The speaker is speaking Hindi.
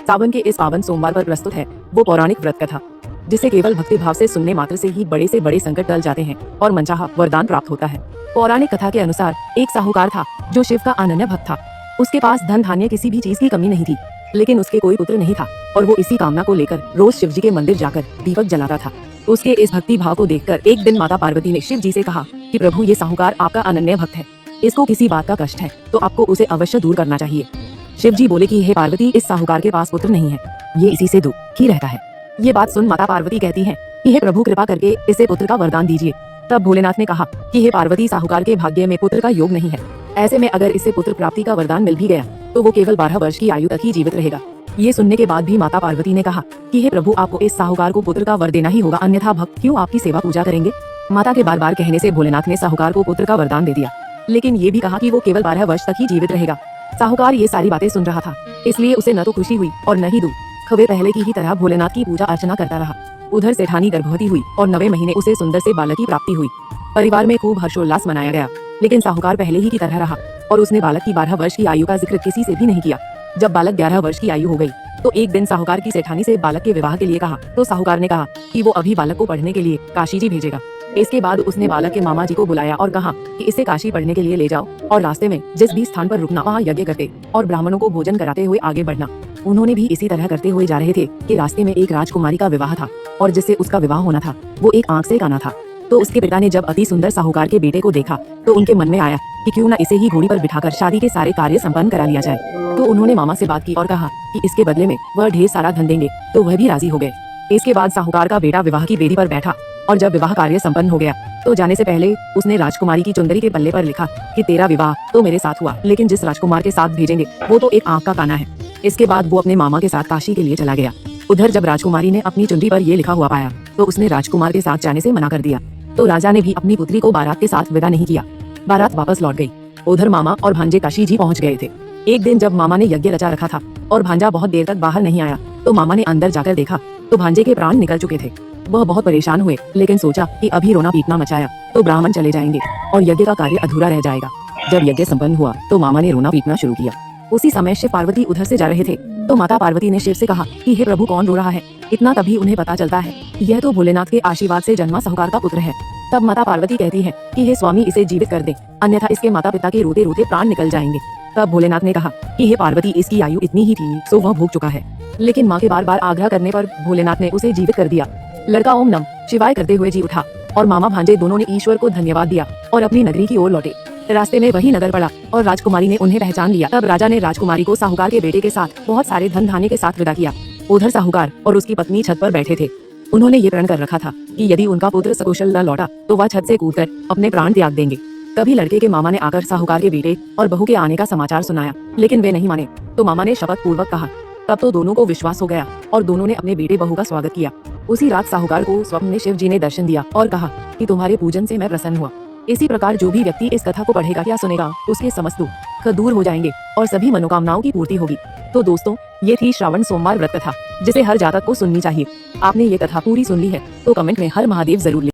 सावन के इस पावन सोमवार पर प्रस्तुत है वो पौराणिक व्रत कथा, जिसे केवल भक्ति भाव से सुनने मात्र से ही बड़े से बड़े संकट टल जाते हैं और मनचाहा वरदान प्राप्त होता है। पौराणिक कथा के अनुसार एक साहूकार था जो शिव का अनन्य भक्त था। उसके पास धन धान्य किसी भी चीज की कमी नहीं थी, लेकिन उसके कोई पुत्र नहीं था और वो इसी कामना को लेकर रोज शिव जी के मंदिर जाकर दीपक जलाता था। उसके इस भक्ति भाव को देखकर एक दिन माता पार्वती ने शिव जी से कहा कि प्रभु, ये साहूकार आपका अनन्य भक्त है, इसको किसी बात का कष्ट है तो आपको उसे अवश्य दूर करना चाहिए। शिव जी बोले कि हे पार्वती, इस साहूकार के पास पुत्र नहीं है, ये इसी से दुखी रहता है। ये बात सुन माता पार्वती कहती हैं कि हे प्रभु, कृपा करके इसे पुत्र का वरदान दीजिए। तब भोलेनाथ ने कहा कि हे पार्वती, साहूकार के भाग्य में पुत्र का योग नहीं है। ऐसे में अगर इसे पुत्र प्राप्ति का वरदान मिल भी गया तो वो केवल 12 वर्ष की आयु तक ही जीवित रहेगा। ये सुनने के बाद भी माता पार्वती ने कहा कि हे प्रभु, आपको इस साहूकार को पुत्र का वर देना ही होगा, अन्यथा भक्त क्यों आपकी सेवा पूजा करेंगे। माता के बार बार कहने से भोलेनाथ ने साहूकार को पुत्र का वरदान दे दिया, लेकिन ये भी कहा कि वो केवल 12 वर्ष तक ही जीवित रहेगा। साहूकार ये सारी बातें सुन रहा था, इसलिए उसे न तो खुशी हुई और न ही दुख। वे पहले की ही तरह भोलेनाथ की पूजा अर्चना करता रहा। उधर सेठानी गर्भवती हुई और 9वें महीने उसे सुंदर से बालक की प्राप्ति हुई। परिवार में खूब हर्षोल्लास मनाया गया, लेकिन साहूकार पहले ही की तरह रहा और उसने बालक की 12 वर्ष की आयु का जिक्र किसी से भी नहीं किया। जब बालक 11 वर्ष की आयु हो गई तो एक दिन साहूकार की सेठानी से बालक के विवाह के लिए कहा, तो साहूकार ने कहा कि वो अभी बालक को पढ़ने के लिए काशी जी भेजेगा। इसके बाद उसने बालक के मामा जी को बुलाया और कहा कि इसे काशी पढ़ने के लिए ले जाओ और रास्ते में जिस भी स्थान पर रुकना वहाँ यज्ञ करते और ब्राह्मणों को भोजन कराते हुए आगे बढ़ना। उन्होंने भी इसी तरह करते हुए जा रहे थे कि रास्ते में एक राजकुमारी का विवाह था और जिससे उसका विवाह होना था वो एक आंख से काना था। तो उसके पिता ने जब अति सुंदर साहूकार के बेटे को देखा तो उनके मन में आया कि क्यों न इसे ही घोड़ी पर बिठाकर शादी के सारे कार्य संपन्न करा लिया जाए। तो उन्होंने मामा से बात की और कहा कि इसके बदले में वह ढेर सारा धन देंगे, तो वह भी राजी हो गए। इसके बाद साहूकार का बेटा विवाह की वेदी पर बैठा और जब विवाह कार्य संपन्न हो गया तो जाने से पहले उसने राजकुमारी की चुंदरी के पल्ले पर लिखा कि तेरा विवाह तो मेरे साथ हुआ, लेकिन जिस राजकुमार के साथ भेजेंगे वो तो एक आंख का काना है। इसके बाद वो अपने मामा के साथ काशी के लिए चला गया। उधर जब राजकुमारी ने अपनी चुंदरी पर ये लिखा हुआ पाया तो उसने राजकुमार के साथ जाने से मना कर दिया। तो राजा ने भी अपनी पुत्री को बारात के साथ विदा नहीं किया। बारात वापस लौट गई। उधर मामा और भांजे काशी जी पहुंच गए थे। एक दिन जब मामा ने यज्ञ रचा रखा था और भांजा बहुत देर तक बाहर नहीं आया तो मामा ने अंदर जाकर देखा तो भांजे के प्राण निकल चुके थे। वह बहुत परेशान हुए, लेकिन सोचा कि अभी रोना पीटना मचाया तो ब्राह्मण चले जाएंगे और यज्ञ का कार्य अधूरा रह जाएगा। जब यज्ञ संपन्न हुआ तो मामा ने रोना पीटना शुरू किया। उसी समय शिव पार्वती उधर से जा रहे थे तो माता पार्वती ने शिव से कहा कि हे प्रभु, कौन रो रहा है। इतना तभी उन्हें पता चलता है यह तो भोलेनाथ के आशीर्वाद से जन्मा साहूकार का पुत्र है। तब माता पार्वती कहती है कि हे स्वामी, इसे जीवित कर दे, अन्यथा इसके माता पिता के रोते रोते प्राण निकल जाएंगे। तब भोलेनाथ ने कहा कि हे पार्वती, इसकी आयु इतनी ही थी सो वह भूख चुका है। लेकिन माँ के बार बार आग्रह करने पर भोलेनाथ ने उसे जीवित कर दिया। लड़का ओम नम शिवाय करते हुए जी उठा और मामा भांजे दोनों ने ईश्वर को धन्यवाद दिया और अपनी नगरी की ओर लौटे। रास्ते में वही नगर पड़ा और राजकुमारी ने उन्हें पहचान लिया। तब राजा ने राजकुमारी को साहूकार के बेटे के साथ बहुत सारे धन धान्य के साथ विदा किया। उधर साहूकार और उसकी पत्नी छत पर बैठे थे। उन्होंने ये प्रण कर रखा था कि यदि उनका पुत्र सकुशल न लौटा तो वह छत से कूदकर अपने प्राण त्याग देंगे। तभी लड़के के मामा ने आकर साहूकार के बेटे और बहू के आने का समाचार सुनाया, लेकिन वे नहीं माने। तो मामा ने शपथ पूर्वक कहा। तब तो दोनों को विश्वास हो गया और दोनों ने अपने बेटे बहू का स्वागत किया। उसी रात साहूकार को स्वप्न में शिव जी ने दर्शन दिया और कहा कि तुम्हारे पूजन से मैं प्रसन्न हुआ। इसी प्रकार जो भी व्यक्ति इस कथा को पढ़ेगा या सुनेगा उसके समस्त दुख दूर हो जाएंगे और सभी मनोकामनाओं की पूर्ति होगी। तो दोस्तों, ये थी श्रावण सोमवार व्रत कथा, जिसे हर जातक को सुननी चाहिए। आपने ये कथा पूरी सुन ली है तो कमेंट में हर महादेव जरूर लिखें।